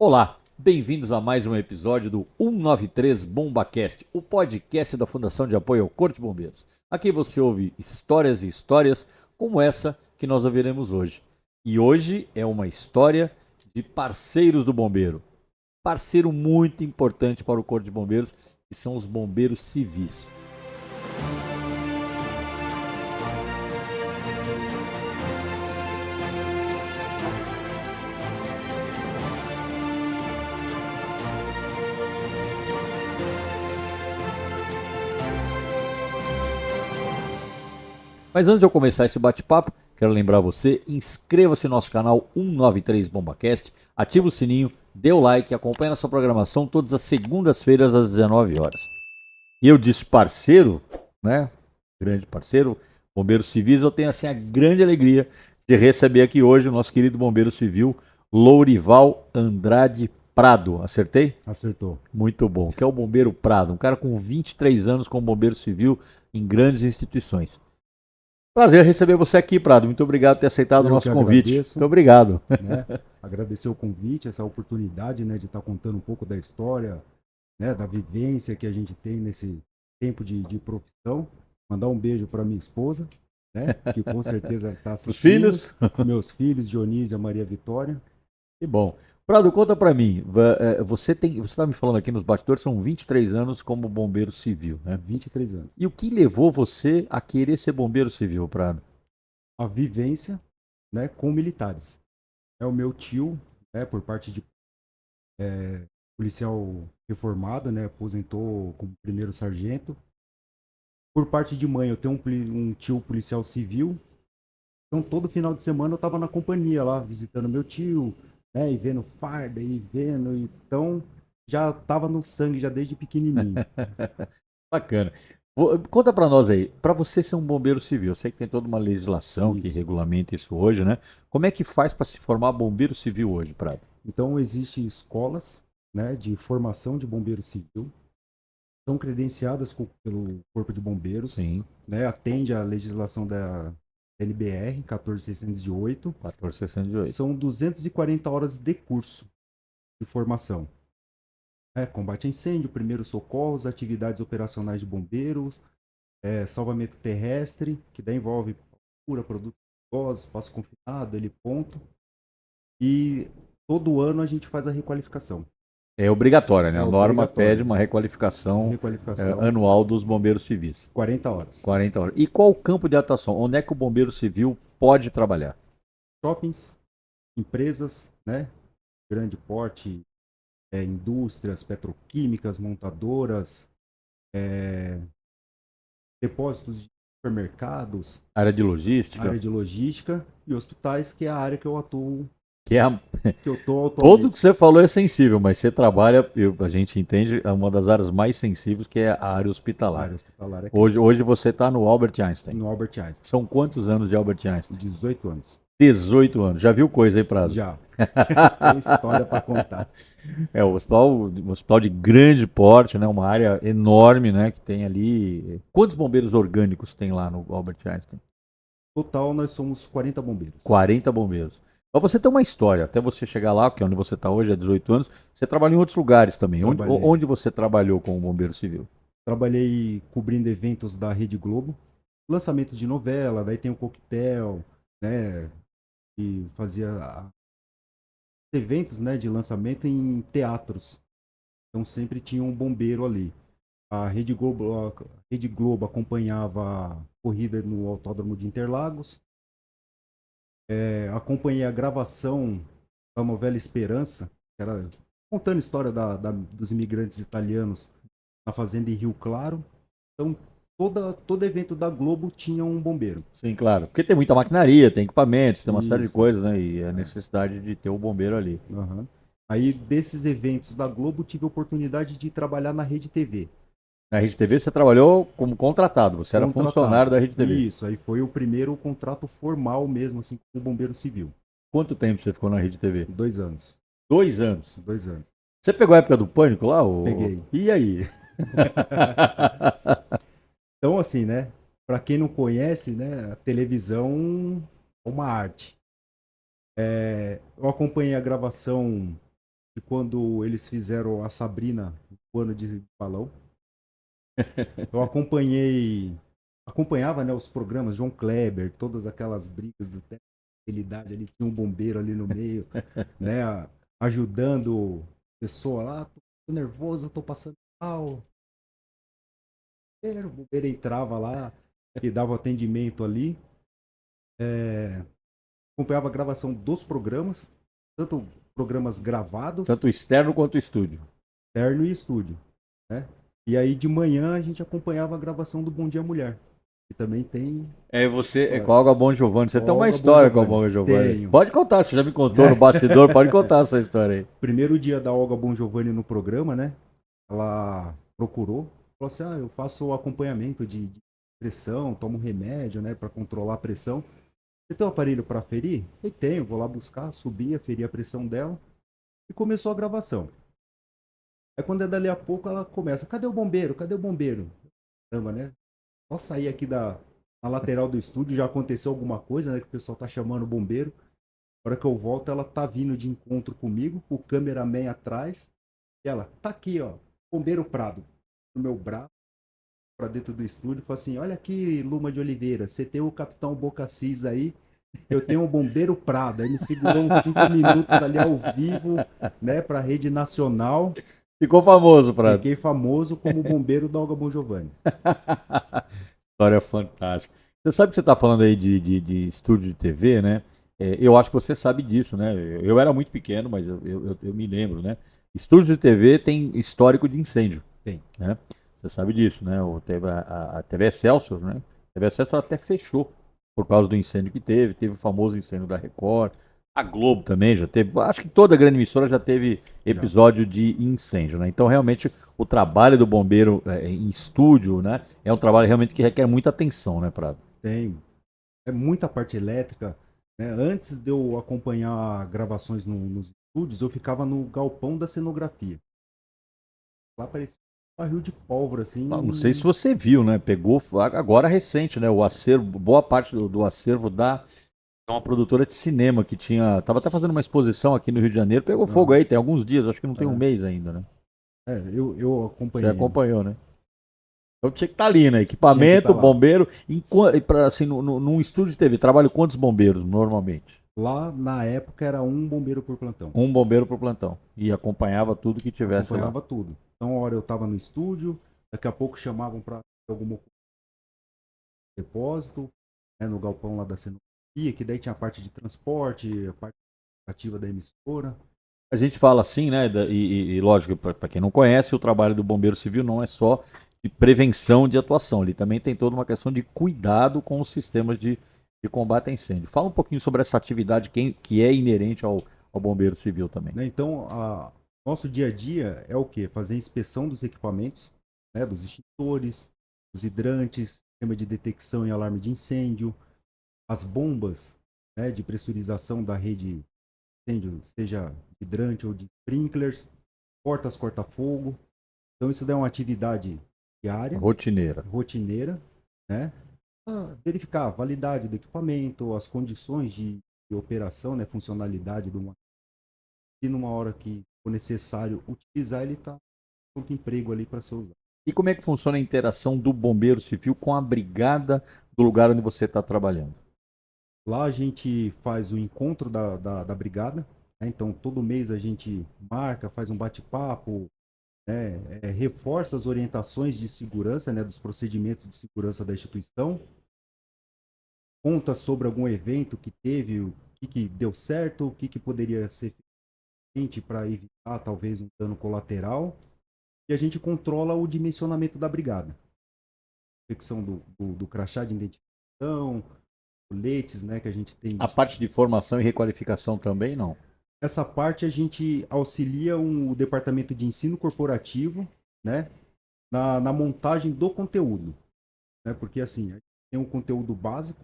Olá, bem-vindos a mais um episódio do 193 BombaCast, o podcast da Fundação de Apoio ao Corpo de Bombeiros. Aqui você ouve histórias e histórias como essa que nós ouviremos hoje. E hoje é uma história de parceiros do bombeiro. Parceiro muito importante para o Corpo de Bombeiros, que são os bombeiros civis. Mas antes de eu começar esse bate-papo, quero lembrar você, inscreva-se no nosso canal 193 BombaCast, ativa o sininho, dê o like, acompanhe nossa programação todas as segundas-feiras às 19 horas. E eu disse parceiro, né? Grande parceiro, Bombeiro Civis, eu tenho assim a grande alegria de receber aqui hoje o nosso querido Bombeiro Civil, Lourival Andrade Prado. Acertei? Acertou. Muito bom. Que é o Bombeiro Prado, um cara com 23 anos como bombeiro civil em grandes instituições. Prazer receber você aqui, Prado. Muito obrigado por ter aceitado o Eu que nosso convite. agradeço, Muito obrigado. né? Agradecer o convite, essa oportunidade, né, de estar contando um pouco da história, né, da vivência que a gente tem nesse tempo de profissão. Mandar um beijo para minha esposa, né, que com certeza está Os assistindo. filhos? Meus filhos, Dionísio e Maria Vitória. Que bom. Prado, conta pra mim. Você tá me falando aqui nos bastidores, são 23 anos como bombeiro civil, né? 23 anos. E o que levou você a querer ser bombeiro civil, Prado? A vivência, né, com militares. É o meu tio, né, por parte de policial reformado, né, aposentou como primeiro sargento. Por parte de mãe, eu tenho um tio policial civil. Então, todo final de semana eu estava na companhia lá, visitando meu tio, né? E vendo farda, e vendo. Então, já estava no sangue, já desde pequenininho. Bacana. Conta pra nós aí, pra você ser um bombeiro civil, eu sei que tem toda uma legislação que Isso. regulamenta isso hoje, né? Como é que faz pra se formar bombeiro civil hoje, Prado? Então, existem escolas, né, de formação de bombeiro civil. São credenciadas pelo Corpo de Bombeiros, Sim, né? Atende à legislação da NBR 14608. 1468. São 240 horas de curso de formação. Combate a incêndio, primeiros socorros, atividades operacionais de bombeiros, salvamento terrestre, que daí envolve cura, produtos perigosos, espaço confinado, heliponto. E todo ano a gente faz a requalificação. É obrigatória, né? É A norma pede obrigatório. uma requalificação Requalificação, anual dos bombeiros civis. 40 horas. 40 horas. E qual o campo de atuação? Onde é que o bombeiro civil pode trabalhar? Shoppings, empresas, né? Grande porte, indústrias petroquímicas, montadoras, depósitos de supermercados, Área de logística? área de logística e hospitais, que é a área que eu atuo, Que é que eu tô Tudo que atualmente. você falou é sensível, mas você trabalha, a gente entende, é uma das áreas mais sensíveis, que é a área A hospitalar. área hospitalar é Hoje você está no Albert Einstein. no Albert Einstein. São quantos anos de Albert Einstein? 18 anos. 18 anos. Já viu coisa aí, Prado? Já. Tem história para contar. É, um hospital de grande porte, né? Uma área enorme, né? Que tem ali. Quantos bombeiros orgânicos tem lá no Albert Einstein? Total, nós somos 40 bombeiros. 40 bombeiros. Mas você tem uma história, até você chegar lá, que é onde você está hoje, há 18 anos, você trabalhou em outros lugares também. Onde, Trabalhei. onde você trabalhou como bombeiro civil? Trabalhei cobrindo eventos da Rede Globo, lançamentos de novela, daí tem o coquetel, né? E fazia eventos, né, de lançamento em teatros. Então sempre tinha um bombeiro ali. A Rede Globo acompanhava a corrida no Autódromo de Interlagos. Acompanhei a gravação da novela Esperança, que era contando a história dos imigrantes italianos na fazenda em Rio Claro. Então, todo evento da Globo tinha um bombeiro. Sim, claro. Porque tem muita maquinaria, tem equipamentos, tem uma série de Isso. coisas, né? E a necessidade de ter o bombeiro ali. Aham. Aí, desses eventos da Globo, tive a oportunidade de trabalhar na Rede TV. Na Rede TV você trabalhou como contratado, você era Contratado. funcionário da Rede TV. Isso, aí foi o primeiro contrato formal mesmo, assim, como bombeiro civil. Quanto tempo você ficou na Rede TV? 2 anos. 2 anos. 2 anos. Você pegou a época do pânico lá? Peguei. E aí? Então, assim, né? Para quem não conhece, né? A televisão é uma arte. Eu acompanhei a gravação de quando eles fizeram a Sabrina no ano de balão. Eu acompanhava, né, os programas, João Kleber, todas aquelas brigas da fidelidade ali, tinha um bombeiro ali no meio, né, ajudando a pessoa lá, tô nervoso, tô passando mal. O bombeiro entrava lá e dava atendimento ali. Acompanhava a gravação dos programas, tanto programas gravados, Tanto externo quanto estúdio. externo e estúdio, né? E aí de manhã a gente acompanhava a gravação do Bom Dia Mulher, que também tem Você, com história. a Olga Bon Giovanni, você tem uma Olga Bon história com a Giovanni. Olga Giovanni. Tenho. Pode contar, você já me contou no bastidor, pode contar essa história aí. Primeiro dia da Olga Bon Giovanni no programa, né? Ela procurou, falou assim: eu faço acompanhamento de pressão, tomo remédio, né, para controlar a pressão. Você tem um aparelho para ferir? Eu tenho, vou lá buscar, subi, aferi a pressão dela e começou a gravação. Aí quando é dali a pouco ela começa: cadê o bombeiro? Cadê o bombeiro? Caramba, né? Só sair aqui na lateral do estúdio, já aconteceu alguma coisa, né? Que o pessoal tá chamando o bombeiro. A hora que eu volto, ela tá vindo de encontro comigo, o cameraman atrás. E ela, tá aqui, ó, bombeiro Prado, no meu braço, pra dentro do estúdio. Falou assim: olha aqui, Luma de Oliveira, você tem o Capitão Boca Cis aí, eu tenho o bombeiro Prado. Aí me segurou uns 5 minutos ali ao vivo, né, pra rede nacional. Ficou famoso, Prado. Fiquei famoso como bombeiro da Olga Bon Giovanni. História fantástica. Você sabe que você está falando aí de estúdio de TV, né? Eu acho que você sabe disso, né? Eu era muito pequeno, mas eu me lembro, né? Estúdio de TV tem histórico de incêndio, Tem. né? Você sabe disso, né? Teve a TV Excelsior, né? A TV Excelsior até fechou por causa do incêndio que teve. Teve o famoso incêndio da Record. A Globo também já teve. Acho que toda grande emissora já teve Já. episódio de incêndio, né? Então, realmente, o trabalho do bombeiro em estúdio, né? É um trabalho realmente que requer muita atenção, né, Prado? Tem. É muita parte elétrica. Né? Antes de eu acompanhar gravações nos estúdios, eu ficava no galpão da cenografia. Lá parecia um barril de pólvora, Não sei se assim. você viu, né? Pegou agora recente, né? O acervo, boa parte do acervo da uma produtora de cinema que tinha. Tava até fazendo uma exposição aqui no Rio de Janeiro, pegou fogo Aham. aí, tem alguns dias, acho que não tem um É, mês ainda, né? eu Você acompanhei. acompanhou, né? Então tinha que estar ali, né? Tinha que estar Equipamento, lá. bombeiro. Assim, num estúdio de TV, trabalho quantos bombeiros normalmente? Lá, na época, era um bombeiro por plantão. Um bombeiro por plantão. E acompanhava tudo que tivesse lá. Acompanhava tudo. Então, a hora eu estava no estúdio, daqui a pouco chamavam para algum depósito, né, no galpão lá da cenografia, que daí tinha a parte de transporte, a parte ativa da emissora. A gente fala assim, né? E lógico, para quem não conhece, o trabalho do bombeiro civil não é só de prevenção de atuação, ele também tem toda uma questão de cuidado com os sistemas de combate a incêndio. Fala um pouquinho sobre essa atividade que é inerente ao bombeiro civil também. Né? Então, nosso dia a dia é o quê? Fazer a inspeção dos equipamentos, né, dos extintores, dos hidrantes, sistema de detecção e alarme de incêndio, as bombas, né, de pressurização da rede de incêndio, seja hidrante ou de sprinklers, portas corta-fogo. Então, isso daí é uma atividade diária, Rotineira. rotineira, né? Verificar a validade do equipamento, as condições de operação, né, funcionalidade do uma. E numa hora que for necessário utilizar, ele está pronto emprego ali para ser usado. E como é que funciona a interação do bombeiro civil com a brigada do lugar onde você está trabalhando? Lá a gente faz o encontro da brigada, né? Então todo mês a gente marca, faz um bate-papo, né? Reforça as orientações de segurança, né? Dos procedimentos de segurança da instituição, conta sobre algum evento que teve, o que deu certo, o que poderia ser feito para evitar talvez um dano colateral, e a gente controla o dimensionamento da brigada. Detecção do crachá de identificação, coletes, né, que a gente tem. A parte de formação e requalificação também não. Essa parte a gente auxilia o departamento de ensino corporativo, né, na montagem do conteúdo, né, porque assim, a gente tem um conteúdo básico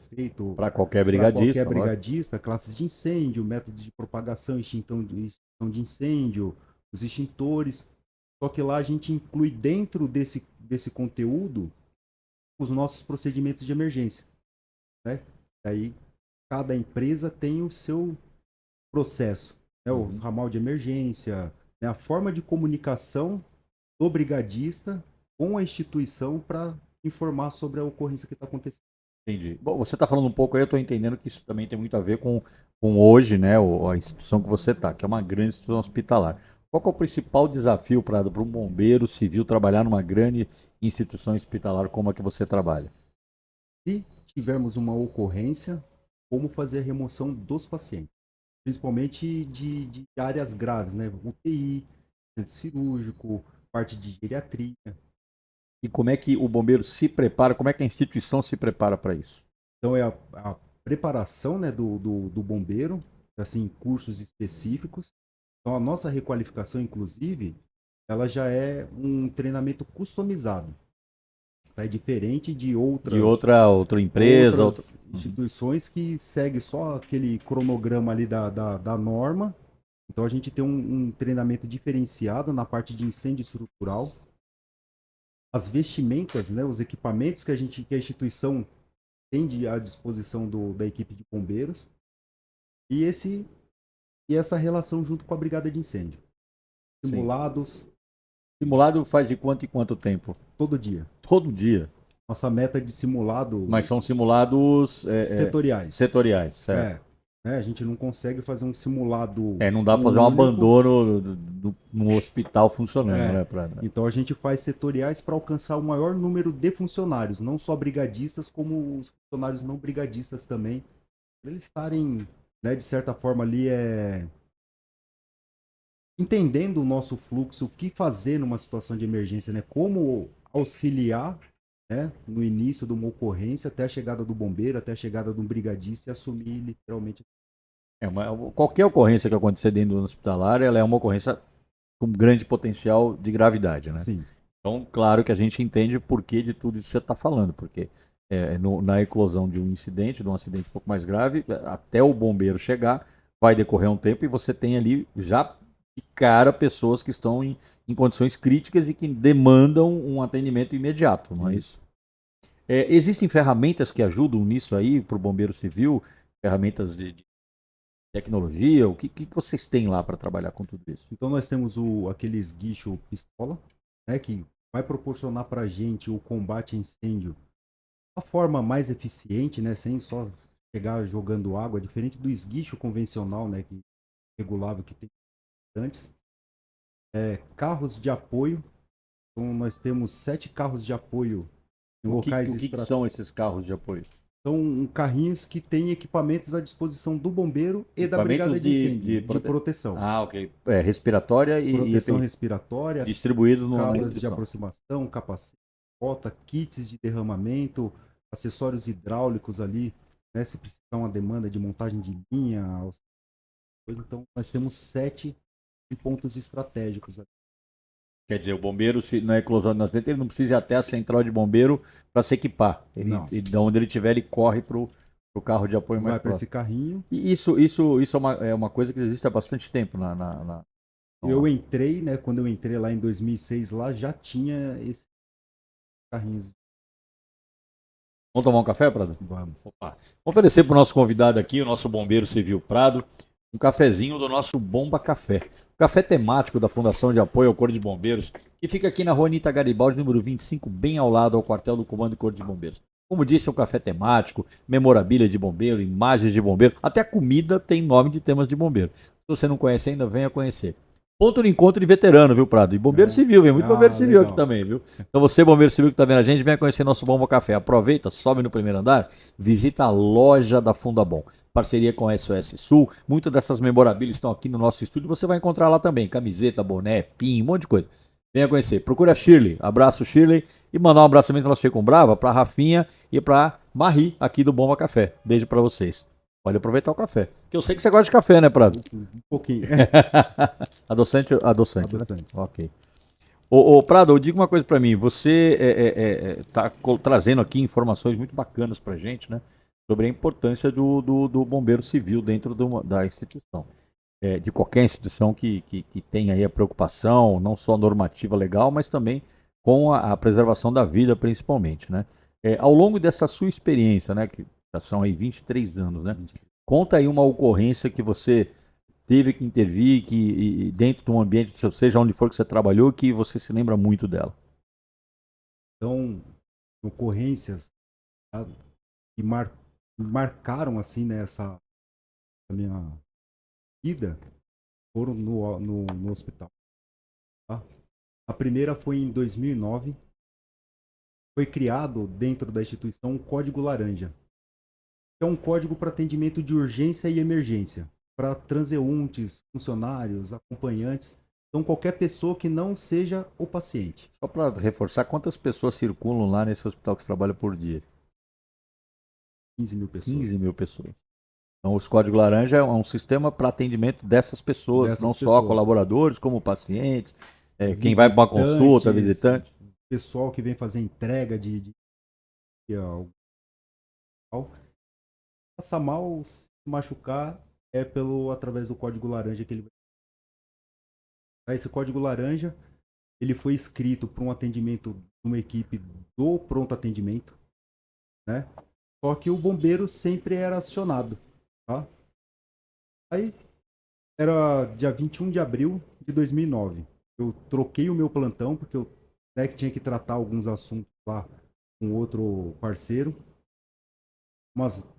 feito Para qualquer para qualquer brigadista, lógico. brigadista, classes de incêndio, métodos de propagação, extinção de incêndio, os extintores. Só que lá a gente inclui dentro desse conteúdo os nossos procedimentos de emergência, né? Aí cada empresa tem o seu processo. né, o ramal de emergência, né, a forma de comunicação do brigadista com a instituição para informar sobre a ocorrência que está acontecendo. Entendi. Bom, você está falando um pouco aí, eu estou entendendo que isso também tem muito a ver com hoje, né, a instituição que você está, que é uma grande instituição hospitalar. Qual que é o principal desafio para um bombeiro civil trabalhar numa grande instituição hospitalar como a que você trabalha? Se tivermos uma ocorrência, como fazer a remoção dos pacientes, principalmente de áreas graves, né? UTI, centro cirúrgico, parte de geriatria. E como é que o bombeiro se prepara, como é que a instituição se prepara para isso? Então é a preparação, né, do bombeiro, assim, cursos específicos. Então a nossa requalificação, inclusive, ela já é um treinamento customizado. Tá? É diferente de De outra empresa, outras instituições que segue só aquele cronograma ali da norma. Então a gente tem um treinamento diferenciado na parte de incêndio estrutural. As vestimentas, né, os equipamentos que a instituição tem à disposição da equipe de bombeiros. E essa relação junto com a brigada de incêndio. Simulados. Simulado faz de quanto em quanto tempo? Todo dia. Todo dia. Nossa meta de simulado. Mas são simulados setoriais. Setoriais, certo. A gente não consegue fazer um simulado. Não dá para fazer um abandono no hospital funcionando, né? Então a gente faz setoriais para alcançar o maior número de funcionários, não só brigadistas, como os funcionários não brigadistas também. Para eles estarem, né, de certa forma ali, entendendo o nosso fluxo, o que fazer numa situação de emergência, né? Como auxiliar, né, no início de uma ocorrência, até a chegada do bombeiro, até a chegada de um brigadista e assumir literalmente. Qualquer ocorrência que acontecer dentro do hospitalar, ela é uma ocorrência com grande potencial de gravidade, né? Sim. Então, claro que a gente entende o porquê de tudo isso que você está falando, porque na eclosão de um incidente, de um acidente um pouco mais grave, até o bombeiro chegar, vai decorrer um tempo e você tem ali já de cara pessoas que estão em condições críticas e que demandam um atendimento imediato, não é isso? Existem ferramentas que ajudam nisso aí para o bombeiro civil? Ferramentas de tecnologia? O que vocês têm lá para trabalhar com tudo isso? Então nós temos aquele esguicho pistola, né, que vai proporcionar para a gente o combate a incêndio a forma mais eficiente, né, sem só chegar jogando água, diferente do esguicho convencional, né, que regulável que tem antes. Carros de apoio. Então nós temos 7 carros de apoio em locais O que são esses carros de apoio? São carrinhos que têm equipamentos à disposição do bombeiro e da brigada de incêndio, de proteção. Ah, ok. Respiratória e proteção respiratória, distribuídos no cábulas de aproximação, capacete, bota, kits de derramamento, acessórios hidráulicos ali, né, se precisar uma demanda de montagem de linha. Então nós temos 7 pontos estratégicos ali. Quer dizer, o bombeiro, na eclosão de um acidente, ele não precisa ir até a central de bombeiro para se equipar. E de onde ele estiver, ele corre para o carro de apoio mais próximo. Vai para esse carrinho. E isso é uma coisa que existe há bastante tempo Eu entrei, né? Quando eu entrei lá em 2006, lá já tinha esses carrinhos. Vamos tomar um café, Prado? Vamos. Opa. Vou oferecer para o nosso convidado aqui, o nosso bombeiro civil Prado, um cafezinho do nosso Bomba Café. O café temático da Fundação de Apoio ao Corpo de Bombeiros, que fica aqui na rua Anita Garibaldi, número 25, bem ao lado ao quartel do Comando do Corpo de Bombeiros. Como disse, é um café temático, memorabilia de bombeiro, imagens de bombeiro, até a comida tem nome de temas de bombeiro. Se você não conhece ainda, venha conhecer. Ponto de encontro de veterano, viu, Prado? E bombeiro civil, vem muito bombeiro civil legal. Aqui também, viu? Então você, bombeiro civil que tá vendo a gente, venha conhecer nosso Bomba Café. Aproveita, sobe no primeiro andar, visita a loja da Fundabom. Parceria com a SOS Sul. Muitas dessas memorabilias estão aqui no nosso estúdio. Você vai encontrar lá também. Camiseta, boné, pin, um monte de coisa. Venha conhecer. Procura a Shirley. Abraço, Shirley. E mandar um abraço também, elas ficam bravas, pra Rafinha e pra Marie, aqui do Bomba Café. Beijo pra vocês. Pode aproveitar o café. Que eu sei que você gosta de café, né, Prado? Um pouquinho. Adoçante. Adoçante. Né? Ok. Ô, Prado, diga uma coisa pra mim. Você tá trazendo aqui informações muito bacanas pra gente, né? Sobre a importância do bombeiro civil dentro da instituição. De qualquer instituição que tenha aí a preocupação, não só normativa legal, mas também com a preservação da vida, principalmente, né? Ao longo dessa sua experiência, né? Que já são aí 23 anos, né? Conta aí uma ocorrência que você teve que intervir, que dentro de um ambiente, seja onde for que você trabalhou, que você se lembra muito dela? Então, ocorrências, tá, que marcaram assim, né, essa minha vida foram no hospital. Tá? A primeira foi em 2009. Foi criado dentro da instituição um código laranja. É um código para atendimento de urgência e emergência, para transeuntes, funcionários, acompanhantes, então qualquer pessoa que não seja o paciente. Só para reforçar, quantas pessoas circulam lá nesse hospital que você trabalha por dia? 15 mil 15 pessoas. mil pessoas. Então, os Código Laranja é um sistema para atendimento dessas pessoas, não Dessas só pessoas. colaboradores, como pacientes, quem vai para uma consulta, Visitantes, visitante. pessoal que vem fazer entrega de algo. Passa mal, se machucar, é através do código laranja que ele vai. Esse código laranja, ele foi escrito para um atendimento de uma equipe do pronto atendimento, né? Só que o bombeiro sempre era acionado, tá? Aí era dia 21 de abril de 2009. Eu troquei o meu plantão porque eu, né, que tinha que tratar alguns assuntos lá com outro parceiro.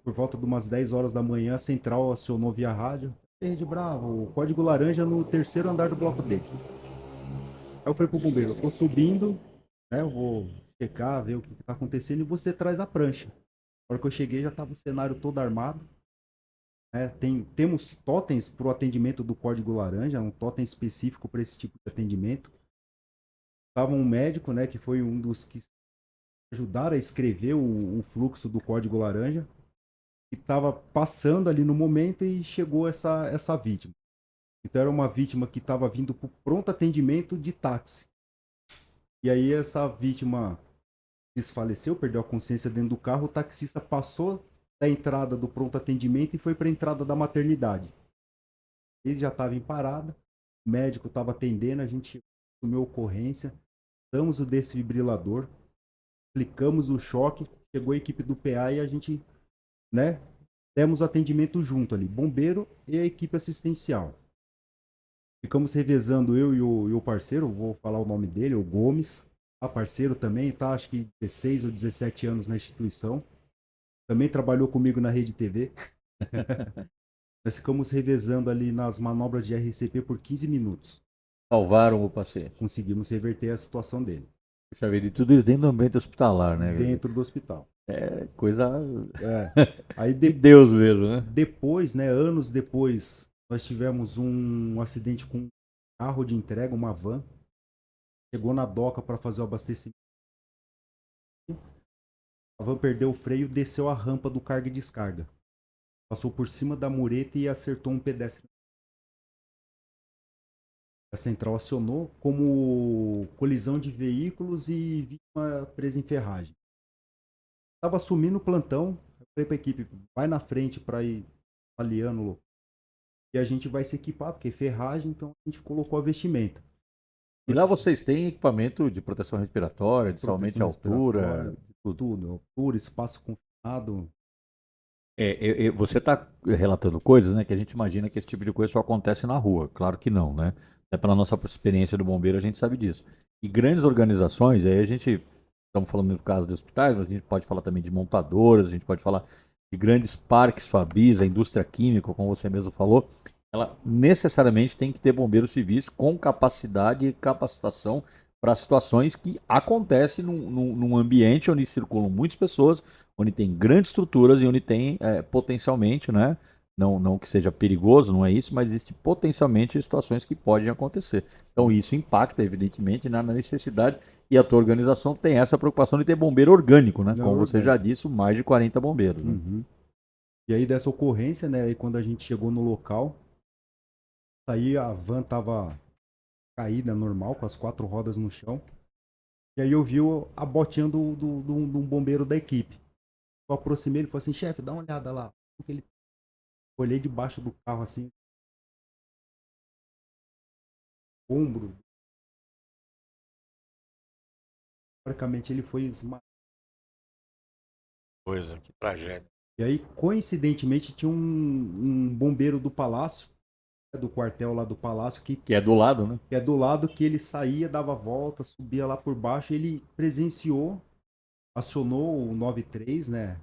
Por volta de umas 10 horas da manhã, a central acionou via rádio. Rede Bravo, o código laranja no terceiro andar do bloco D. Aí eu falei pro bombeiro, eu tô subindo, né? Eu vou checar, ver o que tá acontecendo e você traz a prancha. Na hora que eu cheguei já tava o cenário todo armado. Né? Temos totens para o atendimento do código laranja, um totem específico para esse tipo de atendimento. Tava um médico, né, que foi um dos que ajudaram a escrever o fluxo do código laranja, que estava passando ali no momento e chegou essa vítima. Então era uma vítima que estava vindo para o pronto atendimento de táxi. E aí essa vítima desfaleceu, perdeu a consciência dentro do carro, o taxista passou da entrada do pronto atendimento e foi para a entrada da maternidade. Ele já estava em parada, o médico estava atendendo, a gente assumiu a ocorrência, damos o desfibrilador, aplicamos o choque, chegou a equipe do PA e a gente, né, demos atendimento junto ali, bombeiro e a equipe assistencial. Ficamos revezando eu e o parceiro, vou falar o nome dele, o Gomes, parceiro também, tá, acho que 16 ou 17 anos na instituição. Também trabalhou comigo na Rede TV. Nós ficamos revezando ali nas manobras de RCP por 15 minutos. Salvaram o paciente. Conseguimos reverter a situação dele. Puxa vida, e tudo isso dentro do ambiente hospitalar, né? Dentro do hospital. É coisa É. Aí de Deus mesmo, né? depois, né, anos depois, nós tivemos um acidente com um carro de entrega, uma van. Chegou na doca para fazer o abastecimento. A van perdeu o freio, desceu a rampa do carga e descarga. Passou por cima da mureta e acertou um pedestre. A central acionou como colisão de veículos e vítima presa em ferragem. Estava assumindo o plantão, eu falei para a equipe, vai na frente para ir aliando e a gente vai se equipar, porque é ferragem, então a gente colocou a vestimenta. E lá vocês têm equipamento de proteção respiratória, de salmento de Proteção altura, respiratória, de tudo. tudo, altura, espaço confinado. Você está relatando coisas, né, que a gente imagina que esse tipo de coisa só acontece na rua. Claro que não, né? Até pela nossa experiência do bombeiro a gente sabe disso. E grandes organizações, aí a gente, estamos falando no caso de hospitais, mas a gente pode falar também de montadoras, a gente pode falar de grandes parques fabis, a indústria química, como você mesmo falou, ela necessariamente tem que ter bombeiros civis com capacidade e capacitação para situações que acontecem num ambiente onde circulam muitas pessoas, onde tem grandes estruturas e onde tem potencialmente, né? Não que seja perigoso, não é isso, mas existe potencialmente situações que podem acontecer. Então isso impacta, evidentemente, na necessidade e a tua organização tem essa preocupação de ter bombeiro orgânico, né? Não, Como você já orgânico. disse, mais de 40 bombeiros. Né? Uhum. E aí dessa ocorrência, né, aí quando a gente chegou no local, aí a van tava caída normal, com as 4 rodas no chão. E aí eu vi a botinha do bombeiro da equipe. Eu aproximei ele e falei assim, chefe, dá uma olhada lá. Ele... Olhei debaixo do carro assim, ombro. Praticamente ele foi esmagado. Coisa, que tragédia. E aí, coincidentemente, tinha um bombeiro do palácio do quartel lá do palácio, Que é do lado, né? que é do lado, que ele saía, dava a volta, subia lá por baixo, ele presenciou, acionou o 93, né?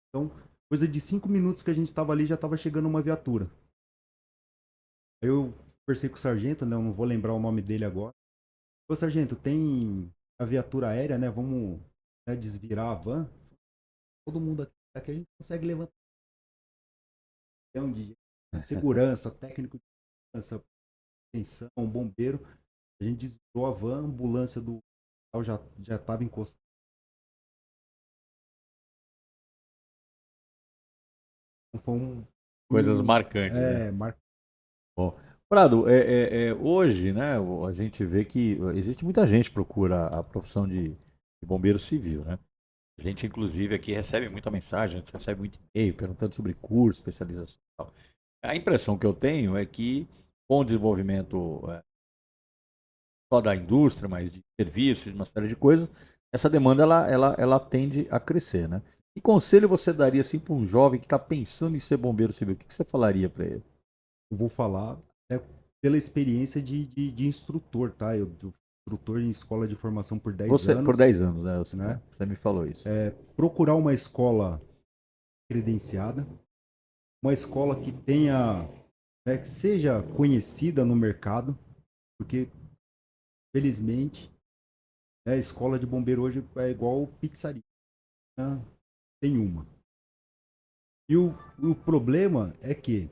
Então, coisa de 5 minutos que a gente estava ali, já estava chegando uma viatura. Aí eu conversei com o sargento, né? Eu não vou lembrar o nome dele agora. Ô, sargento, tem a viatura aérea, né? Vamos, né, desvirar a van. Todo mundo aqui a gente consegue levantar. De segurança, técnico de segurança, atenção, bombeiro. A gente desvirou a van, a ambulância do hospital já estava encostada. Foi Coisas marcantes, né? marcante. Bom, Prado, hoje, né, a gente vê que existe muita gente que procura a profissão de bombeiro civil, né? A gente, inclusive, aqui recebe muita mensagem, a gente recebe muito e-mail perguntando sobre curso, especialização e tal. A impressão que eu tenho é que, com o desenvolvimento só da indústria, mas de serviços, de uma série de coisas, essa demanda ela tende a crescer, né? Que conselho você daria assim, para um jovem que está pensando em ser bombeiro civil? O que você falaria para ele? Eu vou falar pela experiência de instrutor, tá? Eu fui instrutor em escola de formação por 10 Você, por anos, 10 anos, né? né? Você me falou isso. Procurar uma escola credenciada, uma escola que tenha, né, que seja conhecida no mercado, porque, felizmente, a escola de bombeiro hoje é igual pizzaria, né? Tem uma. E o problema é que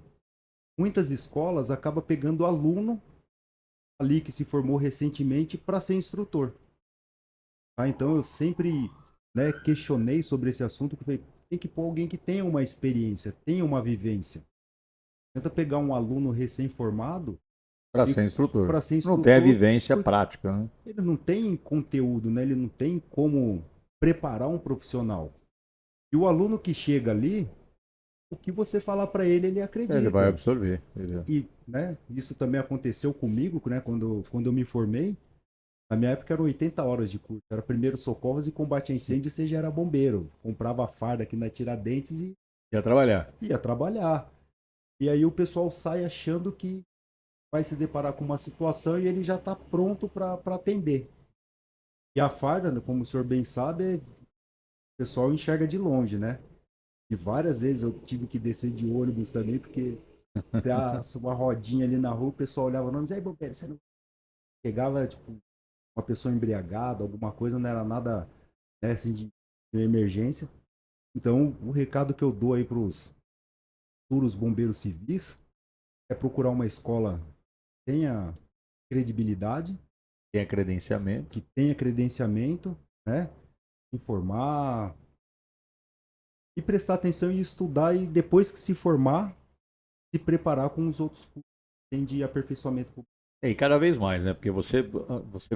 muitas escolas acabam pegando aluno ali que se formou recentemente para ser instrutor. Tá? Então eu sempre, né, questionei sobre esse assunto, porque tem que pôr alguém que tenha uma experiência, tenha uma vivência. Tenta pegar um aluno recém-formado Para ser instrutor. para ser Não tem a instrutor, vivência porque prática, né? ele não tem conteúdo, né? Ele não tem como preparar um profissional. E o aluno que chega ali, o que você falar para ele, ele Ele vai acredita. absorver. E, né, isso também aconteceu comigo, né, quando eu me formei. Na minha época eram 80 horas de curso. Era primeiros socorros e combate a incêndio, você já era bombeiro. Comprava a farda aqui na Tiradentes e Ia trabalhar. ia trabalhar. E aí o pessoal sai achando que vai se deparar com uma situação e ele já está pronto para atender. E a farda, né, como o senhor bem sabe, o pessoal enxerga de longe, né? E várias vezes eu tive que descer de ônibus também, porque uma rodinha ali na rua, o pessoal olhava, não, mas aí, bombeiro, você não... Chegava, tipo, uma pessoa embriagada, alguma coisa, não era nada, né, assim, de emergência. Então, o recado que eu dou aí para os futuros bombeiros civis é procurar uma escola que tenha credibilidade, Tem credenciamento. que tenha credenciamento, né? Informar e prestar atenção e estudar e depois que se formar, se preparar com os outros cursos que tem de aperfeiçoamento. E cada vez mais, né? Porque você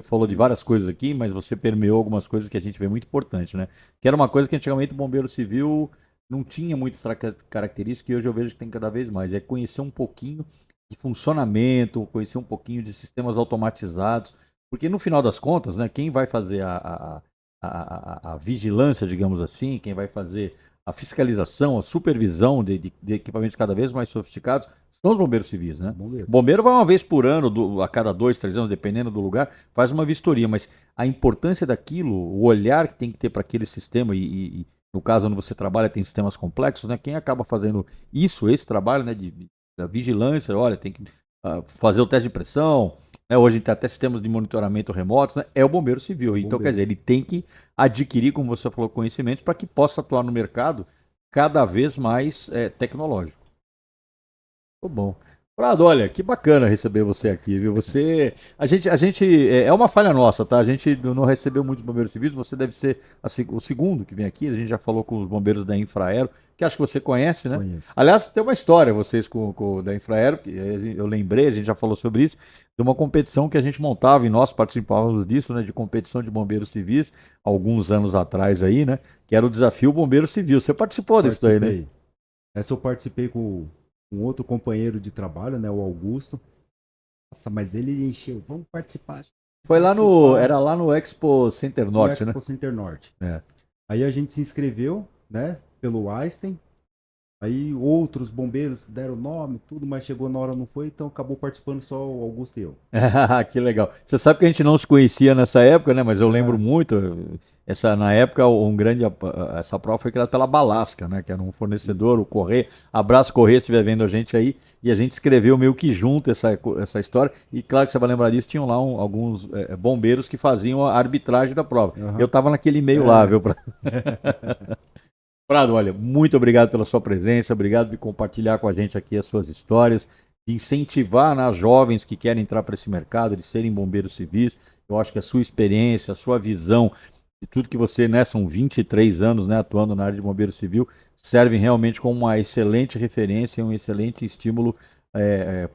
falou de várias coisas aqui, mas você permeou algumas coisas que a gente vê muito importante, né? Que era uma coisa que antigamente o bombeiro civil não tinha muitas características e hoje eu vejo que tem cada vez mais. É conhecer um pouquinho de funcionamento, conhecer um pouquinho de sistemas automatizados. Porque no final das contas, né, quem vai fazer a vigilância, digamos assim, quem vai fazer a fiscalização, a supervisão de equipamentos cada vez mais sofisticados são os bombeiros civis, né? Bombeiro. O bombeiro vai uma vez por ano, a cada 2, 3 anos, dependendo do lugar, faz uma vistoria, mas a importância daquilo, o olhar que tem que ter para aquele sistema, no caso onde você trabalha tem sistemas complexos, né? Quem acaba fazendo esse trabalho, né, da vigilância, olha, tem que fazer o teste de pressão, né? Hoje tem até sistemas de monitoramento remotos, né? É o bombeiro civil. Então, quer dizer, ele tem que adquirir, como você falou, conhecimentos para que possa atuar no mercado cada vez mais tecnológico. Muito bom. Prado, olha, que bacana receber você aqui, viu? A gente é uma falha nossa, tá? A gente não recebeu muitos bombeiros civis. Você deve ser o segundo que vem aqui. A gente já falou com os bombeiros da Infraero, que acho que você conhece, né? Conheço. Aliás, tem uma história vocês com da Infraero, que eu lembrei, a gente já falou sobre isso, de uma competição que a gente montava e nós participávamos disso, né? De competição de bombeiros civis, alguns anos atrás aí, né? Que era o desafio Bombeiro Civil. Você participou disso daí, né? Participei. Essa eu participei com um outro companheiro de trabalho, né, o Augusto. Nossa, mas ele encheu. Vamos participar. Foi Participar era lá no Expo Center no Norte, né? Expo Center Norte. É. Aí a gente se inscreveu, né, pelo Einstein. Aí outros bombeiros deram nome, tudo, mas chegou na hora não foi, então acabou participando só o Augusto e eu. Que legal. Você sabe que a gente não se conhecia nessa época, né? Mas eu lembro É, muito. Na época, essa prova foi criada pela Balasca, né? Que era um fornecedor, o Correia. Abraço, Correia, se estiver vendo a gente aí. E a gente escreveu meio que junto essa história. E claro que você vai lembrar disso, tinham lá alguns bombeiros que faziam a arbitragem da prova. Eu aham. estava naquele meio lá, É. viu? Prado, olha, muito obrigado pela sua presença, obrigado por compartilhar com a gente aqui as suas histórias, de incentivar, né, jovens que querem entrar para esse mercado, de serem bombeiros civis. Eu acho que a sua experiência, a sua visão de tudo que você, né, são 23 anos, né, atuando na área de bombeiro civil, servem realmente como uma excelente referência e um excelente estímulo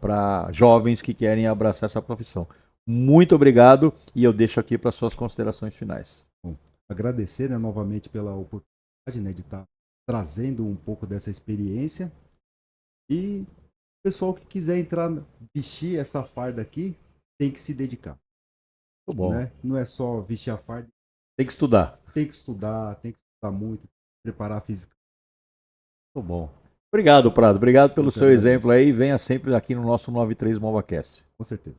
para jovens que querem abraçar essa profissão. Muito obrigado e eu deixo aqui para suas considerações finais. Bom, agradecer, né, novamente pela oportunidade, né, de estar trazendo um pouco dessa experiência. E o pessoal que quiser entrar, vestir essa farda aqui, tem que se dedicar, Muito bom. né? Não é só vestir a farda, Tem que estudar. tem que estudar muito, preparar a física. Muito bom. Obrigado, Prado. Obrigado pelo Eu que seu exemplo agradeço. aí. Venha sempre aqui no nosso 93 BombaCast. Com certeza.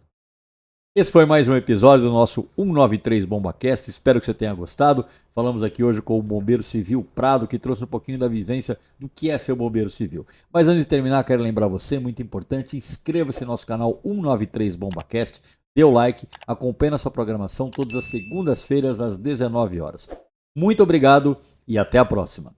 Esse foi mais um episódio do nosso 193 BombaCast. Espero que você tenha gostado. Falamos aqui hoje com o bombeiro civil Prado, que trouxe um pouquinho da vivência do que é ser bombeiro civil. Mas antes de terminar, quero lembrar você, muito importante, inscreva-se no nosso canal 193 BombaCast, dê o like, acompanhe nossa programação todas as segundas-feiras às 19 horas. Muito obrigado e até a próxima.